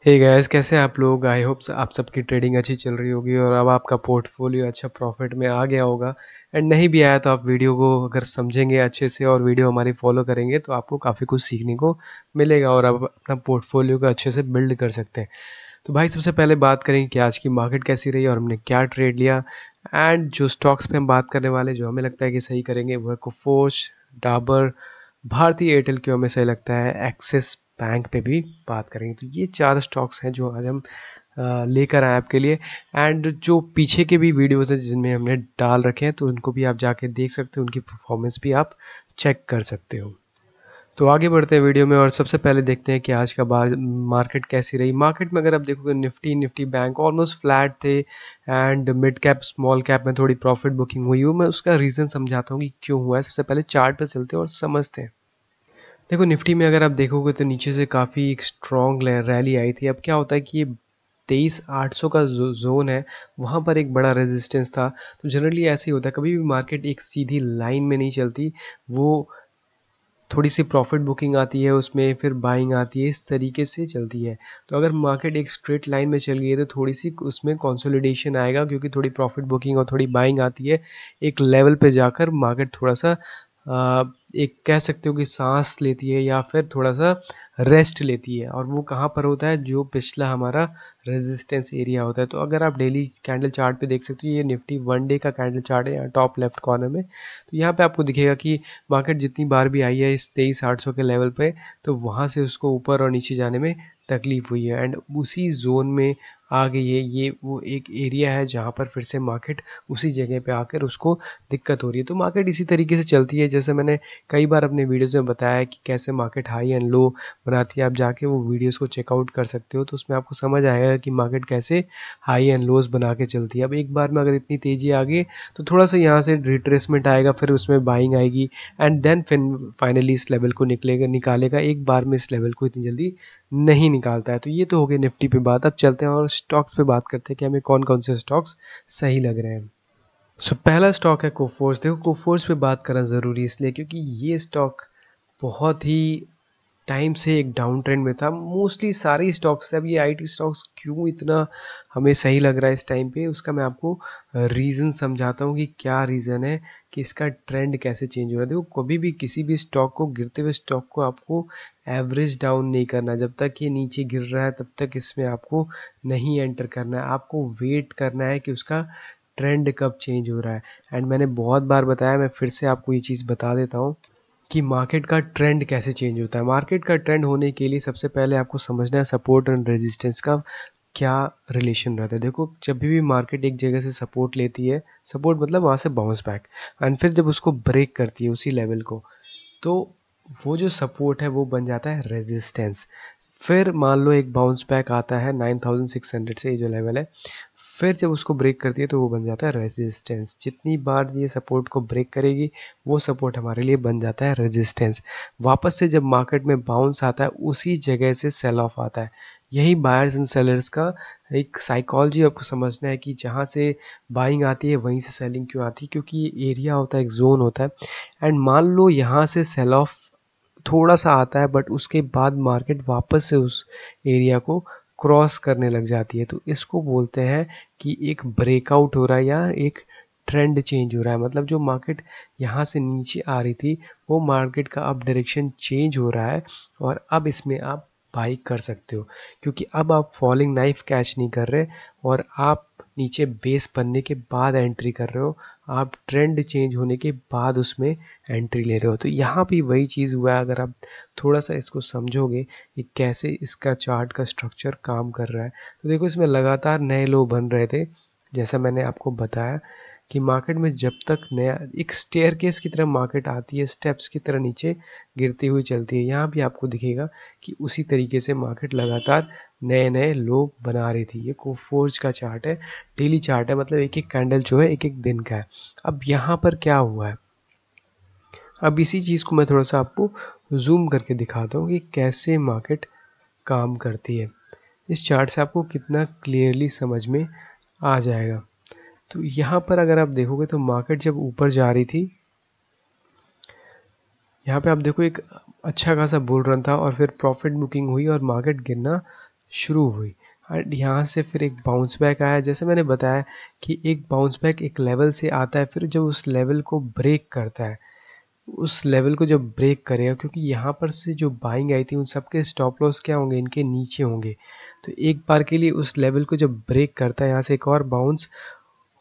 Hey guys, कैसे हैं आप लोग। आई होप आप सबकी ट्रेडिंग अच्छी चल रही होगी और अब आपका पोर्टफोलियो अच्छा प्रॉफिट में आ गया होगा। एंड नहीं भी आया तो आप वीडियो को अगर समझेंगे अच्छे से और वीडियो हमारी फॉलो करेंगे तो आपको काफ़ी कुछ सीखने को मिलेगा और आप अपना पोर्टफोलियो को अच्छे से बिल्ड कर सकते हैं। तो भाई सबसे पहले बात करेंगे कि आज की मार्केट कैसी रही और हमने क्या ट्रेड लिया। एंड जो स्टॉक्स पे हम बात करने वाले जो हमें लगता है कि सही करेंगे वो है कोफोर्ज, डाबर, भारतीय एयरटेल क्यों हमें सही लगता है, एक्सिस बैंक पे भी बात करेंगे। तो ये चार स्टॉक्स हैं जो आज हम लेकर आए आपके लिए। एंड जो पीछे के भी वीडियोस हैं जिनमें हमने डाल रखे हैं तो उनको भी आप जाके देख सकते हो, उनकी परफॉर्मेंस भी आप चेक कर सकते हो। तो आगे बढ़ते हैं वीडियो में और सबसे पहले देखते हैं कि आज का बार मार्केट कैसी रही। मार्केट में अगर आप देखोगे निफ्टी बैंक ऑलमोस्ट फ्लैट थे and mid cap small cap में थोड़ी प्रॉफिट बुकिंग हुई मैं उसका रीज़न समझाता हूँ कि क्यों हुआ है। सबसे पहले चार्ट पर चलते हैं और समझते हैं। देखो निफ्टी में अगर आप देखोगे तो नीचे से काफ़ी एक स्ट्रॉन्ग रैली आई थी। अब क्या होता है कि ये 23,800 का जो जोन है वहाँ पर एक बड़ा रेजिस्टेंस था। तो जनरली ऐसे ही होता है, कभी भी मार्केट एक सीधी लाइन में नहीं चलती, वो थोड़ी सी प्रॉफिट बुकिंग आती है उसमें, फिर बाइंग आती है, इस तरीके से चलती है। तो अगर मार्केट एक स्ट्रेट लाइन में चल गई है तो थोड़ी सी उसमें कंसोलिडेशन आएगा क्योंकि थोड़ी प्रॉफिट बुकिंग और थोड़ी बाइंग आती है। एक लेवल पे जाकर मार्केट थोड़ा सा एक कह सकते हो कि सांस लेती है या फिर थोड़ा सा रेस्ट लेती है। और वो कहाँ पर होता है, जो पिछला हमारा रेजिस्टेंस एरिया होता है। तो अगर आप डेली कैंडल चार्ट पे देख सकते हो, ये निफ्टी वन डे का कैंडल चार्ट है यहाँ टॉप लेफ्ट कॉर्नर में। तो यहाँ पे आपको दिखेगा कि मार्केट जितनी बार भी आई है इस 23,800 के लेवल पे, तो वहाँ से उसको ऊपर और नीचे जाने में तकलीफ हुई है एंड उसी जोन में आ गई है। ये वो एक एरिया है जहाँ पर फिर से मार्केट उसी जगह पे आकर उसको दिक्कत हो रही है। तो मार्केट इसी तरीके से चलती है, जैसे मैंने कई बार अपने वीडियोज़ में बताया है कि कैसे मार्केट हाई एंड लो बनाती है। आप जाके वो वीडियोज़ को चेकआउट कर सकते हो तो उसमें आपको समझ आएगा कि मार्केट कैसे हाई एंड लोज बना के चलती है। अब एक बार में अगर इतनी तेज़ी आ गई तो थोड़ा सा यहाँ से रिट्रेसमेंट आएगा, फिर उसमें बाइंग आएगी एंड देन फिर फाइनली इस लेवल को निकालेगा। एक बार में इस लेवल को इतनी जल्दी नहीं निकालता है। तो ये तो हो गया निफ्टी पे बात। अब चलते हैं और स्टॉक्स पे बात करते हैं कि हमें कौन कौन से स्टॉक्स सही लग रहे हैं। सो पहला स्टॉक है कोफोर्स। देखो कोफोर्स पे बात करना ज़रूरी इसलिए क्योंकि ये स्टॉक बहुत ही टाइम से एक डाउन ट्रेंड में था। मोस्टली सारे स्टॉक्स से अब ये आईटी स्टॉक्स क्यों इतना हमें सही लग रहा है इस टाइम पे, उसका मैं आपको रीज़न समझाता हूँ कि क्या रीज़न है कि इसका ट्रेंड कैसे चेंज हो रहा है। देखो कभी भी किसी भी स्टॉक को, गिरते हुए स्टॉक को आपको एवरेज डाउन नहीं करना। जब तक ये नीचे गिर रहा है तब तक इसमें आपको नहीं एंटर करना है। आपको वेट करना है कि उसका ट्रेंड कब चेंज हो रहा है। एंड मैंने बहुत बार बताया, मैं फिर से आपको ये चीज़ बता देता हूँ कि मार्केट का ट्रेंड कैसे चेंज होता है। मार्केट का ट्रेंड होने के लिए सबसे पहले आपको समझना है सपोर्ट एंड रेजिस्टेंस का क्या रिलेशन रहता है। देखो जब भी मार्केट एक जगह से सपोर्ट लेती है, सपोर्ट मतलब वहाँ से बाउंस बैक, एंड फिर जब उसको ब्रेक करती है उसी लेवल को, तो वो जो सपोर्ट है वो बन जाता है रेजिस्टेंस। फिर मान लो एक बाउंस बैक आता है 9600 से, ये जो लेवल है, फिर जब उसको ब्रेक करती है तो वो बन जाता है रेजिस्टेंस। जितनी बार ये सपोर्ट को ब्रेक करेगी वो सपोर्ट हमारे लिए बन जाता है रेजिस्टेंस। वापस से जब मार्केट में बाउंस आता है उसी जगह से सेल ऑफ आता है। यही बायर्स एंड सेलर्स का एक साइकोलॉजी आपको समझना है कि जहाँ से बाइंग आती है वहीं से सेलिंग क्यों आती है, क्योंकि ये एरिया होता है, एक जोन होता है। एंड मान लो यहाँ से सेल ऑफ थोड़ा सा आता है बट उसके बाद मार्केट वापस से उस एरिया को क्रॉस करने लग जाती है, तो इसको बोलते हैं कि एक ब्रेकआउट हो रहा है या एक ट्रेंड चेंज हो रहा है। मतलब जो मार्केट यहाँ से नीचे आ रही थी वो मार्केट का अब डायरेक्शन चेंज हो रहा है और अब इसमें आप बाई कर सकते हो, क्योंकि अब आप फॉलिंग नाइफ कैच नहीं कर रहे और आप नीचे बेस बनने के बाद एंट्री कर रहे हो, आप ट्रेंड चेंज होने के बाद उसमें एंट्री ले रहे हो। तो यहाँ भी वही चीज़ हुआ है। अगर आप थोड़ा सा इसको समझोगे कि कैसे इसका चार्ट का स्ट्रक्चर काम कर रहा है, तो देखो इसमें लगातार नए लो बन रहे थे। जैसा मैंने आपको बताया कि मार्केट में जब तक नया एक स्टेयरकेस की तरह मार्केट आती है, स्टेप्स की तरह नीचे गिरती हुई चलती है, यहाँ भी आपको दिखेगा कि उसी तरीके से मार्केट लगातार नए नए लो बना रही थी। ये कोफोर्ज का चार्ट है, डेली चार्ट है, मतलब एक एक कैंडल जो है एक एक दिन का है। अब यहाँ पर क्या हुआ है, अब इसी चीज़ को मैं थोड़ा सा आपको जूम करके दिखाता हूँ कि कैसे मार्केट काम करती है। इस चार्ट से आपको कितना क्लियरली समझ में आ जाएगा। तो यहाँ पर अगर आप देखोगे तो मार्केट जब ऊपर जा रही थी, यहाँ पे आप देखो एक अच्छा खासा बुल रन था और फिर प्रॉफिट बुकिंग हुई और मार्केट गिरना शुरू हुई और यहाँ से फिर एक बाउंस बैक आया। जैसे मैंने बताया कि एक बाउंस बैक एक लेवल से आता है, फिर जब उस लेवल को ब्रेक करता है, उस लेवल को जब ब्रेक करेगा, क्योंकि यहाँ पर से जो बाइंग आई थी उन सबके स्टॉप लॉस क्या होंगे, इनके नीचे होंगे। तो एक बार के लिए उस लेवल को जब ब्रेक करता है, यहाँ से एक और बाउंस,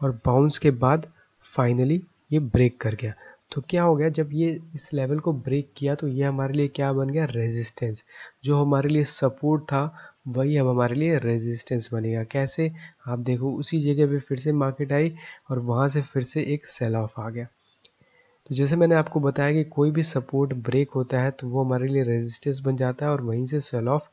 और बाउंस के बाद फाइनली ये ब्रेक कर गया। तो क्या हो गया, जब ये इस लेवल को ब्रेक किया तो ये हमारे लिए क्या बन गया, रेजिस्टेंस। जो हमारे लिए सपोर्ट था वही अब हमारे लिए रेजिस्टेंस बनेगा। कैसे, आप देखो उसी जगह पे फिर से मार्केट आई और वहाँ से फिर से एक सेल ऑफ आ गया। तो जैसे मैंने आपको बताया कि कोई भी सपोर्ट ब्रेक होता है तो वो हमारे लिए रेजिस्टेंस बन जाता है और वहीं से सेल ऑफ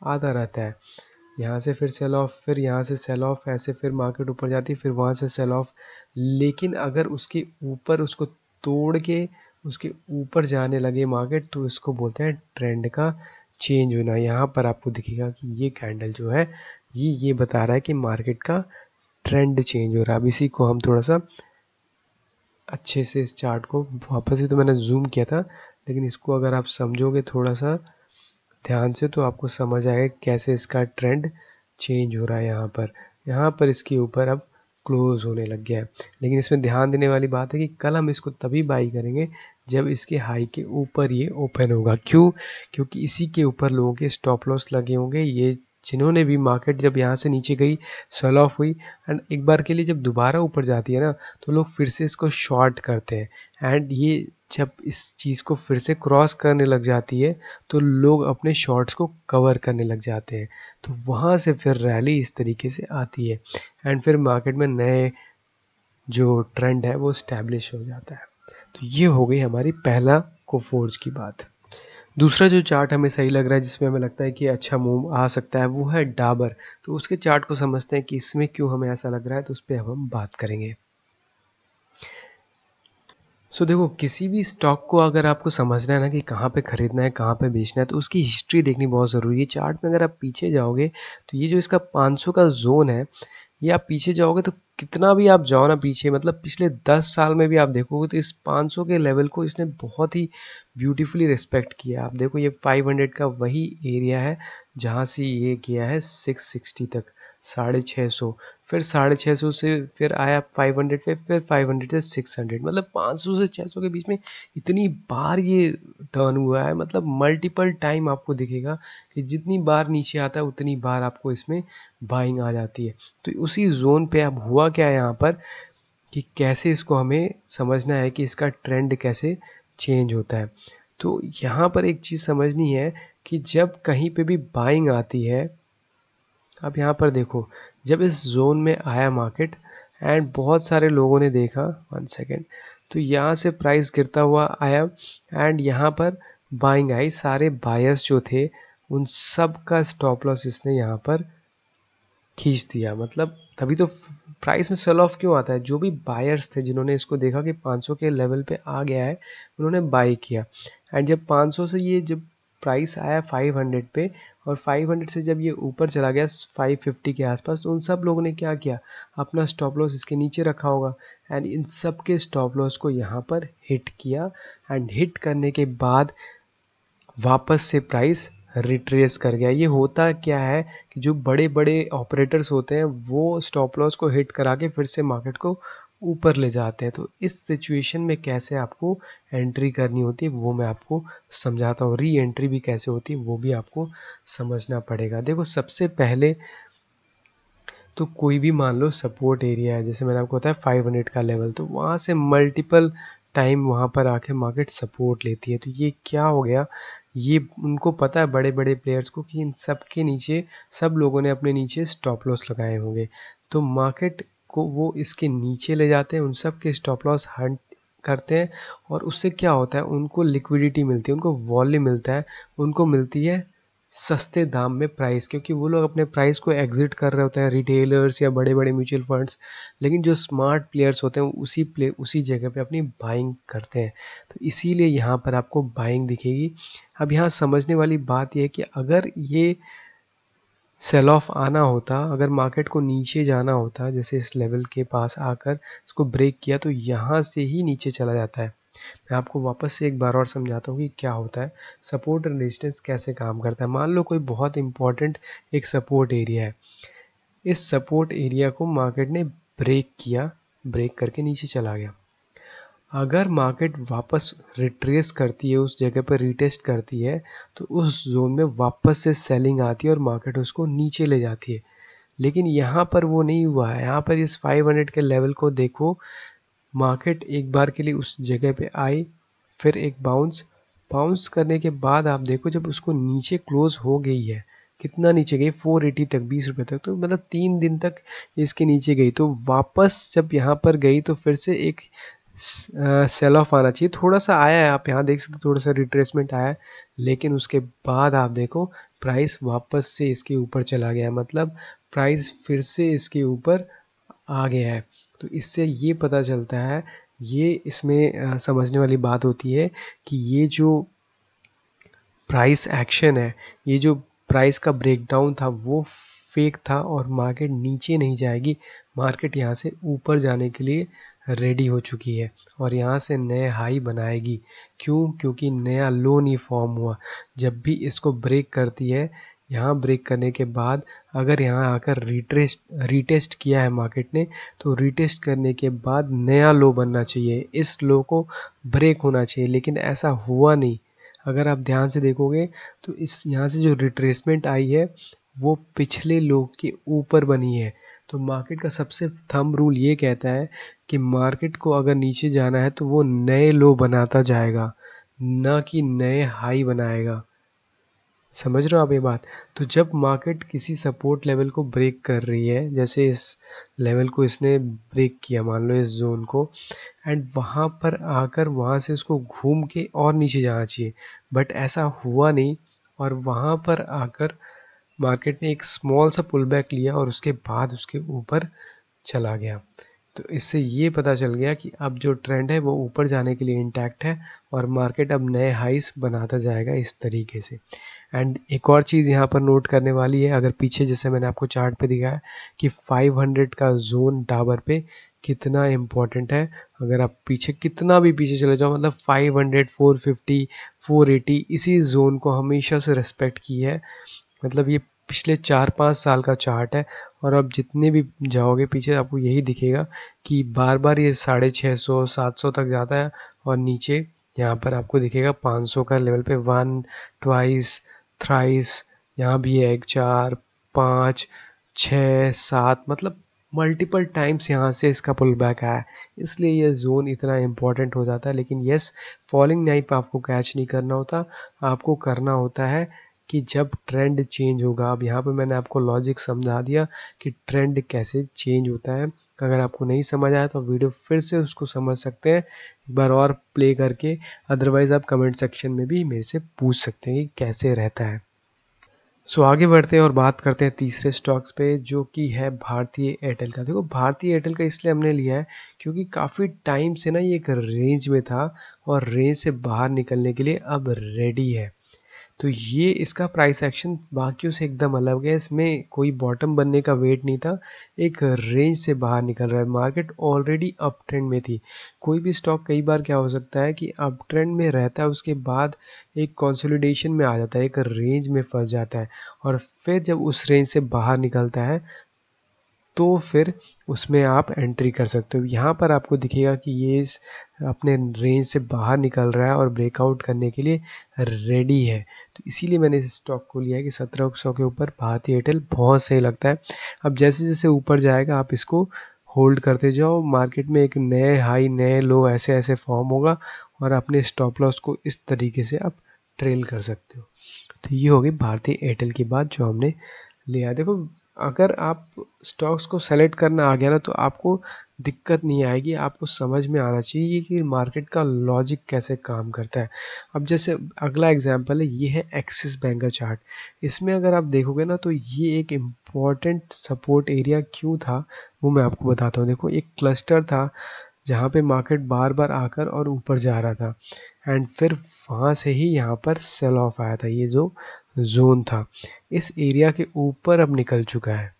आता रहता है। यहाँ से फिर सेल ऑफ, फिर यहाँ से सेल ऑफ, ऐसे फिर मार्केट ऊपर जाती है, फिर वहाँ से सेल ऑफ। लेकिन अगर उसके ऊपर उसको तोड़ के उसके ऊपर जाने लगे मार्केट तो इसको बोलते हैं ट्रेंड का चेंज होना। यहाँ पर आपको दिखेगा कि ये कैंडल जो है ये बता रहा है कि मार्केट का ट्रेंड चेंज हो रहा है। अब इसी को हम थोड़ा सा अच्छे से इस चार्ट को वापस ही, तो मैंने जूम किया था लेकिन इसको अगर आप समझोगे थोड़ा सा ध्यान से तो आपको समझ आएगा कैसे इसका ट्रेंड चेंज हो रहा है। यहाँ पर इसके ऊपर अब क्लोज होने लग गया है। लेकिन इसमें ध्यान देने वाली बात है कि कल हम इसको तभी बाई करेंगे जब इसके हाई के ऊपर ये ओपन होगा। क्यों, क्योंकि इसी के ऊपर लोगों के स्टॉप लॉस लगे होंगे। ये जिन्होंने भी मार्केट जब यहाँ से नीचे गई, सेल ऑफ हुई एंड एक बार के लिए जब दोबारा ऊपर जाती है ना तो लोग फिर से इसको शॉर्ट करते हैं। एंड ये जब इस चीज़ को फिर से क्रॉस करने लग जाती है तो लोग अपने शॉर्ट्स को कवर करने लग जाते हैं। तो वहाँ से फिर रैली इस तरीके से आती है एंड फिर मार्केट में नए जो ट्रेंड है वो स्टैब्लिश हो जाता है। तो ये हो गई हमारी पहला कोफोर्ज की बात। दूसरा जो चार्ट हमें सही लग रहा है जिसमें हमें लगता है कि अच्छा मूव आ सकता है वो है डाबर। तो उसके चार्ट को समझते हैं कि इसमें क्यों हमें ऐसा लग रहा है, तो उस पर अब हम बात करेंगे। देखो किसी भी स्टॉक को अगर आपको समझना है ना कि कहाँ पे खरीदना है कहाँ पे बेचना है तो उसकी हिस्ट्री देखनी बहुत ज़रूरी है। चार्ट में अगर आप पीछे जाओगे तो ये जो इसका 500 का जोन है, ये आप पीछे जाओगे तो कितना भी आप जाओ ना पीछे, मतलब पिछले 10 साल में भी आप देखोगे तो इस 500 के लेवल को इसने बहुत ही ब्यूटीफुली रिस्पेक्ट किया। आप देखो ये 500 का वही एरिया है जहाँ से ये किया है 660 तक, 650, फिर 650 से फिर आया 500 पे, फिर 500 से 600, मतलब 500 से 600 के बीच में इतनी बार ये टर्न हुआ है। मतलब मल्टीपल टाइम आपको दिखेगा कि जितनी बार नीचे आता है उतनी बार आपको इसमें बाइंग आ जाती है। तो उसी जोन पे अब हुआ क्या है यहाँ पर कि कैसे इसको हमें समझना है कि इसका ट्रेंड कैसे चेंज होता है। तो यहाँ पर एक चीज़ समझनी है कि जब कहीं पे भी बाइंग आती है, अब यहाँ पर देखो जब इस जोन में आया मार्केट एंड बहुत सारे लोगों ने देखा, 1 सेकेंड, तो यहाँ से प्राइस गिरता हुआ आया एंड यहाँ पर बाइंग आई। सारे बायर्स जो थे उन सब का स्टॉप लॉस इसने यहाँ पर खींच दिया। मतलब तभी तो प्राइस में सेल ऑफ क्यों आता है, जो भी बायर्स थे जिन्होंने इसको देखा कि 500 के लेवल पे आ गया है उन्होंने बाई किया। एंड जब 500 से ये जब प्राइस आया 500 पे और 500 से जब ये ऊपर चला गया 550 के आसपास तो उन सब लोगों ने क्या किया, अपना स्टॉप लॉस इसके नीचे रखा होगा एंड इन सब के स्टॉप लॉस को यहाँ पर हिट किया एंड हिट करने के बाद वापस से प्राइस रिट्रेस कर गया। ये होता क्या है कि जो बड़े बड़े ऑपरेटर्स होते हैं वो स्टॉप लॉस को हिट करा के फिर से मार्केट को ऊपर ले जाते हैं। तो इस सिचुएशन में कैसे आपको एंट्री करनी होती है वो मैं आपको समझाता हूँ। री एंट्री भी कैसे होती है वो भी आपको समझना पड़ेगा। देखो सबसे पहले तो कोई भी मान लो सपोर्ट एरिया है, जैसे मैंने आपको बताया 500 का लेवल, तो वहाँ से मल्टीपल टाइम वहाँ पर आके मार्केट सपोर्ट लेती है। तो ये क्या हो गया, ये उनको पता है बड़े बड़े प्लेयर्स को कि इन सब के नीचे सब लोगों ने अपने नीचे स्टॉप लॉस लगाए होंगे। तो मार्केट को वो इसके नीचे ले जाते हैं, उन सब के स्टॉप लॉस हंट करते हैं और उससे क्या होता है, उनको लिक्विडिटी मिलती है, उनको वॉल्यूम मिलता है, उनको मिलती है सस्ते दाम में प्राइस, क्योंकि वो लोग अपने प्राइस को एग्जिट कर रहे होते हैं, रिटेलर्स या बड़े बड़े म्यूचुअल फंड्स। लेकिन जो स्मार्ट प्लेयर्स होते हैं उसी जगह पे अपनी बाइंग करते हैं। तो इसीलिए यहाँ पर आपको बाइंग दिखेगी। अब यहाँ समझने वाली बात यह है कि अगर ये सेल ऑफ आना होता, अगर मार्केट को नीचे जाना होता, जैसे इस लेवल के पास आकर इसको ब्रेक किया तो यहाँ से ही नीचे चला जाता है। मैं आपको वापस से एक बार और समझाता हूँ कि क्या होता है, सपोर्ट एंड रेजिस्टेंस कैसे काम करता है। मान लो कोई बहुत इंपॉर्टेंट एक सपोर्ट एरिया है, इस सपोर्ट एरिया को मार्केट ने ब्रेक किया, ब्रेक करके नीचे चला गया। अगर मार्केट वापस रिट्रेस करती है, उस जगह पर रीटेस्ट करती है, तो उस जोन में वापस से सेलिंग आती है और मार्केट उसको नीचे ले जाती है। लेकिन यहाँ पर वो नहीं हुआ है। यहाँ पर इस 500 के लेवल को देखो, मार्केट एक बार के लिए उस जगह पे आई, फिर एक बाउंस करने के बाद आप देखो जब उसको नीचे क्लोज हो गई है, कितना नीचे गई, 480 तक, 20 रुपये तक, तो मतलब 3 दिन तक इसके नीचे गई। तो वापस जब यहाँ पर गई तो फिर से एक सेल ऑफ आना चाहिए। थोड़ा सा आया है, आप यहाँ देख सकते हो, थोड़ा सा रिट्रेसमेंट आया है, लेकिन उसके बाद आप देखो प्राइस वापस से इसके ऊपर चला गया, मतलब प्राइस फिर से इसके ऊपर आ गया है। तो इससे ये पता चलता है, ये इसमें समझने वाली बात होती है कि ये जो प्राइस एक्शन है, ये जो प्राइस का ब्रेकडाउन था वो फेक था और मार्केट नीचे नहीं जाएगी, मार्केट यहाँ से ऊपर जाने के लिए रेडी हो चुकी है और यहाँ से नए हाई बनाएगी। क्यों? क्योंकि नया लो नहीं फॉर्म हुआ। जब भी इसको ब्रेक करती है, यहाँ ब्रेक करने के बाद अगर यहाँ आकर रीटेस्ट किया है मार्केट ने, तो रीटेस्ट करने के बाद नया लो बनना चाहिए, इस लो को ब्रेक होना चाहिए, लेकिन ऐसा हुआ नहीं। अगर आप ध्यान से देखोगे तो इस यहाँ से जो रिट्रेसमेंट आई है वो पिछले लो के ऊपर बनी है। तो मार्केट का सबसे थंब रूल ये कहता है कि मार्केट को अगर नीचे जाना है तो वो नए लो बनाता जाएगा, ना कि नए हाई बनाएगा। समझ रहे हो आप ये बात? तो जब मार्केट किसी सपोर्ट लेवल को ब्रेक कर रही है, जैसे इस लेवल को इसने ब्रेक किया, मान लो इस जोन को, एंड वहाँ पर आकर वहाँ से उसको घूम के और नीचे जाना चाहिए, बट ऐसा हुआ नहीं और वहाँ पर आकर मार्केट ने एक स्मॉल सा पुल बैक लिया और उसके बाद उसके ऊपर चला गया। तो इससे ये पता चल गया कि अब जो ट्रेंड है वो ऊपर जाने के लिए इंटैक्ट है और मार्केट अब नए हाइस बनाता जाएगा इस तरीके से। एंड एक और चीज़ यहाँ पर नोट करने वाली है, अगर पीछे जैसे मैंने आपको चार्ट पे दिखाया कि 500 का जोन डाबर पे कितना इम्पोर्टेंट है। अगर आप पीछे कितना भी पीछे चले जाओ, मतलब 500, 450, 480, इसी जोन को हमेशा से रेस्पेक्ट की है। मतलब ये पिछले 4-5 साल का चार्ट है और अब जितने भी जाओगे पीछे आपको यही दिखेगा कि बार बार ये 650, 700 तक जाता है और नीचे यहाँ पर आपको दिखेगा 500 का लेवल पे, 1, ट्वाइस, थ्राइस, यहाँ भी है 1, 4, 5, 6, 7, मतलब मल्टीपल टाइम्स यहाँ से इसका पुल बैक आया है, इसलिए ये जोन इतना इम्पोर्टेंट हो जाता है। लेकिन यस, फॉलिंग नाइफ आपको कैच नहीं करना होता, आपको करना होता है कि जब ट्रेंड चेंज होगा। अब यहाँ पे मैंने आपको लॉजिक समझा दिया कि ट्रेंड कैसे चेंज होता है। अगर आपको नहीं समझ आया तो वीडियो फिर से उसको समझ सकते हैं एक बार और प्ले करके, अदरवाइज आप कमेंट सेक्शन में भी मेरे से पूछ सकते हैं कि कैसे रहता है। सो आगे बढ़ते हैं और बात करते हैं तीसरे स्टॉक्स पे, जो कि है भारतीय एयरटेल का। देखो भारतीय एयरटेल का इसलिए हमने लिया है क्योंकि काफ़ी टाइम से ना ये एक रेंज में था और रेंज से बाहर निकलने के लिए अब रेडी है। तो ये इसका प्राइस एक्शन बाकियों से एकदम अलग है, इसमें कोई बॉटम बनने का वेट नहीं था, एक रेंज से बाहर निकल रहा है। मार्केट ऑलरेडी अप ट्रेंड में थी। कोई भी स्टॉक कई बार क्या हो सकता है कि अप ट्रेंड में रहता है, उसके बाद एक कंसोलिडेशन में आ जाता है, एक रेंज में फंस जाता है और फिर जब उस रेंज से बाहर निकलता है तो फिर उसमें आप एंट्री कर सकते हो। यहाँ पर आपको दिखेगा कि ये अपने रेंज से बाहर निकल रहा है और ब्रेकआउट करने के लिए रेडी है। तो इसीलिए मैंने इस स्टॉक को लिया है कि 1700 के ऊपर भारतीय एयरटेल बहुत सही लगता है। अब जैसे जैसे ऊपर जाएगा आप इसको होल्ड करते जाओ, मार्केट में एक नए हाई नए लो ऐसे ऐसे फॉर्म होगा और अपने स्टॉप लॉस को इस तरीके से आप ट्रेल कर सकते हो। तो ये होगी भारतीय एयरटेल की बात जो हमने लिया। देखो अगर आप स्टॉक्स को सेलेक्ट करना आ गया ना तो आपको दिक्कत नहीं आएगी, आपको समझ में आना चाहिए कि मार्केट का लॉजिक कैसे काम करता है। अब जैसे अगला एग्जांपल है, ये है एक्सिस बैंक का चार्ट। इसमें अगर आप देखोगे ना तो ये एक इम्पॉर्टेंट सपोर्ट एरिया क्यों था वो मैं आपको बताता हूँ। देखो एक क्लस्टर था जहाँ पे मार्केट बार बार आकर और ऊपर जा रहा था एंड फिर वहाँ से ही यहाँ पर सेल ऑफ आया था। ये जो जोन था इस एरिया के ऊपर अब निकल चुका है।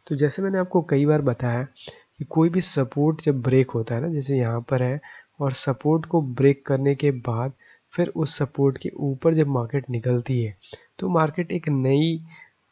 तो जैसे मैंने आपको कई बार बताया कि कोई भी सपोर्ट जब ब्रेक होता है ना, जैसे यहाँ पर है और सपोर्ट को ब्रेक करने के बाद फिर उस सपोर्ट के ऊपर जब मार्केट निकलती है तो मार्केट एक नई,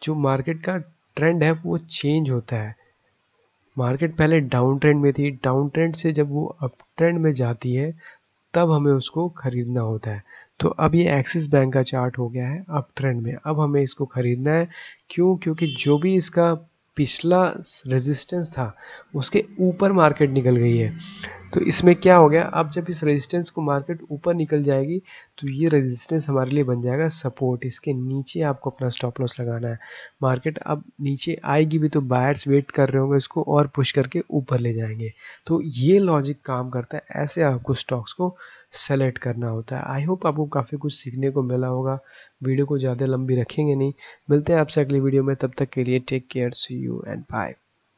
जो मार्केट का ट्रेंड है वो चेंज होता है। मार्केट पहले डाउन ट्रेंड में थी, डाउन ट्रेंड से जब वो अप ट्रेंड में जाती है तब हमें उसको खरीदना होता है। तो अब ये एक्सिस बैंक का चार्ट हो गया है अप ट्रेंड में, अब हमें इसको खरीदना है। क्यों? क्योंकि जो भी इसका पिछला रेजिस्टेंस था उसके ऊपर मार्केट निकल गई है। तो इसमें क्या हो गया, अब जब इस रेजिस्टेंस को मार्केट ऊपर निकल जाएगी तो ये रेजिस्टेंस हमारे लिए बन जाएगा सपोर्ट। इसके नीचे आपको अपना स्टॉप लॉस लगाना है। मार्केट अब नीचे आएगी भी तो बायर्स वेट कर रहे होंगे, इसको और पुश करके ऊपर ले जाएंगे। तो ये लॉजिक काम करता है, ऐसे आपको स्टॉक्स को सेलेक्ट करना होता है। आई होप आपको काफ़ी कुछ सीखने को मिला होगा। वीडियो को ज़्यादा लंबी रखेंगे नहीं, मिलते हैं आपसे अगली वीडियो में, तब तक के लिए take care, see you and bye.